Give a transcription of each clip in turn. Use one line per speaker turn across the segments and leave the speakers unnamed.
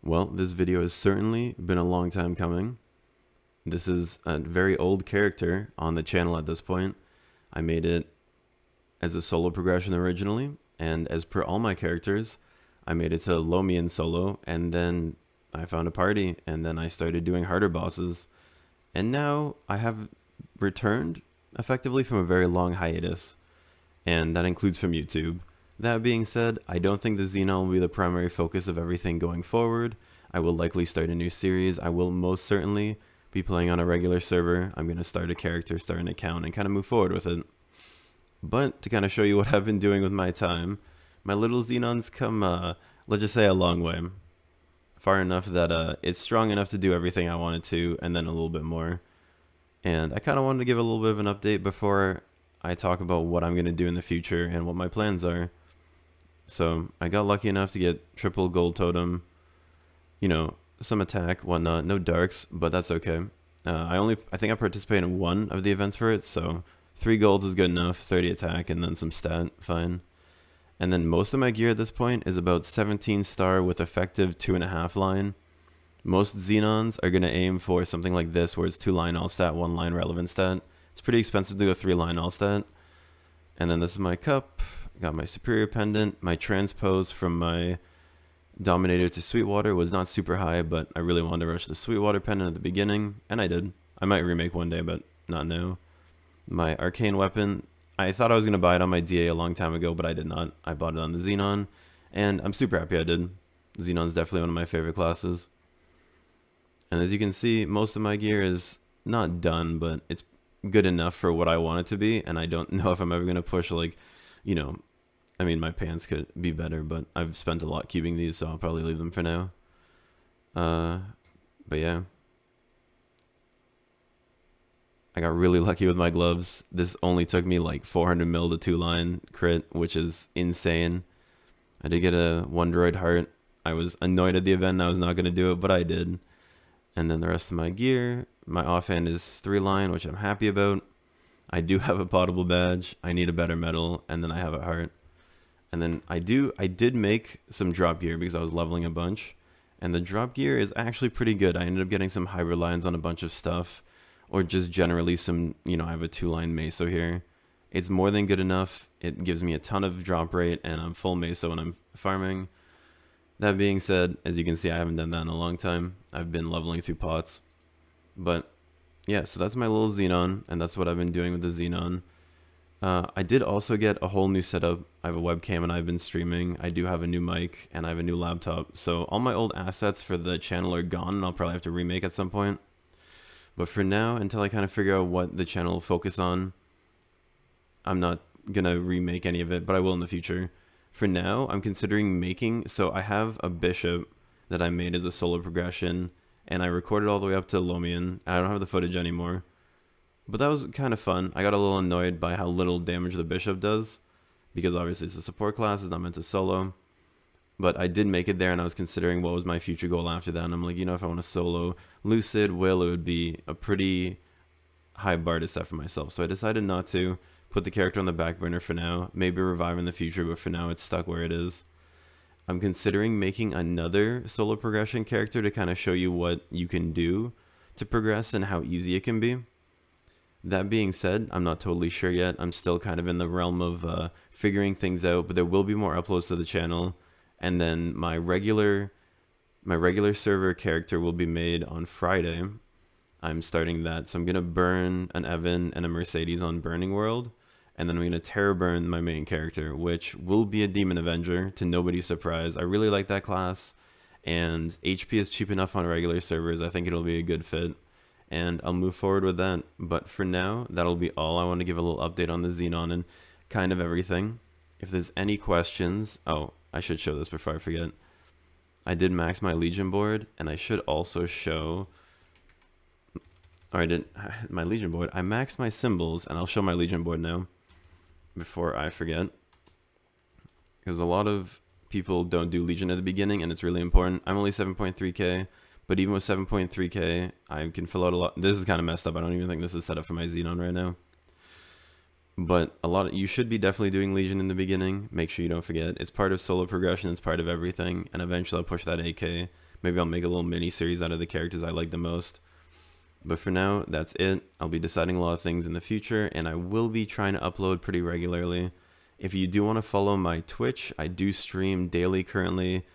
Well, this video has certainly been a long time coming. This is a very old character on the channel at this point. I made it as a solo progression originally, and as per all my characters, I made it to Lomian solo, and then I found a party, and then I started doing harder bosses. And now I have returned effectively from a very long hiatus, and that includes from YouTube. That being said, I don't think the Xenon will be the primary focus of everything going forward. I will likely start a new series. I will most certainly be playing on a regular server. I'm going to start a character, start an account, and kind of move forward with it. But to kind of show you what I've been doing with my time, my little Xenon's come, let's just say, a long way. Far enough that it's strong enough to do everything I wanted to, and then a little bit more. And I kind of wanted to give a little bit of an update before I talk about what I'm going to do in the future and what my plans are. So I got lucky enough to get triple gold totem, some attack, whatnot, no darks, but that's okay. I think I participated in one of the events for it, so 3 golds is good enough, 30 attack, and then some stat, fine. And then most of my gear at this point is about 17 star with effective 2.5 line. Most Xenons are going to aim for something like this, where it's 2 line all stat, 1 line relevant stat. It's pretty expensive to go 3 line all stat. And then this is my cup. Got my superior pendant. My transpose from my Dominator to Sweetwater was not super high, but I really wanted to rush the Sweetwater pendant at the beginning, and I did. I might remake one day, but not now. My arcane weapon, I thought I was going to buy it on my DA a long time ago, but I did not. I bought it on the Xenon, and I'm super happy I did. Xenon's definitely one of my favorite classes. And as you can see, most of my gear is not done, but it's good enough for what I want it to be, and I don't know if I'm ever going to push, my pants could be better, but I've spent a lot keeping these, so I'll probably leave them for now. But yeah. I got really lucky with my gloves. This only took me like 400 mil to 2 line crit, which is insane. I did get a 1 droid heart. I was annoyed at the event and I was not going to do it, but I did. And then the rest of my gear, my offhand is 3 line, which I'm happy about. I do have a potable badge. I need a better medal, and then I have a heart. And then I did make some drop gear because I was leveling a bunch. And the drop gear is actually pretty good. I ended up getting some hybrid lines on a bunch of stuff. Or just generally some, I have a 2-line meso here. It's more than good enough. It gives me a ton of drop rate, and I'm full meso when I'm farming. That being said, as you can see, I haven't done that in a long time. I've been leveling through pots. But yeah, so that's my little Xenon, and that's what I've been doing with the Xenon. I did also get a whole new setup. I have a webcam and I've been streaming. I do have a new mic and I have a new laptop. So all my old assets for the channel are gone, and I'll probably have to remake at some point. But for now, until I kind of figure out what the channel will focus on, I'm not going to remake any of it, but I will in the future. For now, I'm considering making, so I have a bishop that I made as a solo progression, and I recorded all the way up to Lomian. I don't have the footage anymore. But that was kind of fun. I got a little annoyed by how little damage the bishop does, because obviously it's a support class, it's not meant to solo. But I did make it there, and I was considering what was my future goal after that. And I'm like, if I want to solo Lucid, Will, it would be a pretty high bar to set for myself. So I decided not to put the character on the back burner for now. Maybe revive in the future, but for now it's stuck where it is. I'm considering making another solo progression character to kind of show you what you can do to progress and how easy it can be. That being said, I'm not totally sure yet. I'm still kind of in the realm of figuring things out, but there will be more uploads to the channel. And then my regular server character will be made on Friday. I'm starting that. So I'm going to burn an Evan and a Mercedes on Burning World. And then I'm going to terror burn my main character, which will be a Demon Avenger, to nobody's surprise. I really like that class. And HP is cheap enough on regular servers. I think it'll be a good fit. And I'll move forward with that. But for now, that'll be all. I want to give a little update on the Xenon and kind of everything. If there's any questions... Oh, I should show this before I forget. I did max my Legion board, and I should also show... Or I didn't... My Legion board. I maxed my symbols, and I'll show my Legion board now before I forget. Because a lot of people don't do Legion at the beginning, and it's really important. I'm only 7.3k. But even with 7.3k, I can fill out a lot. This is kind of messed up. I don't even think this is set up for my Xenon right now. But you should be definitely doing Legion in the beginning. Make sure you don't forget. It's part of solo progression. It's part of everything. And eventually I'll push that AK. Maybe I'll make a little mini series out of the characters I like the most. But for now, that's it. I'll be deciding a lot of things in the future, and I will be trying to upload pretty regularly. If you do want to follow my Twitch, I do stream daily currently.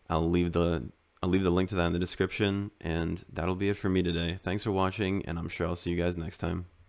I'll leave the link to that in the description, and that'll be it for me today. Thanks for watching, and I'm sure I'll see you guys next time.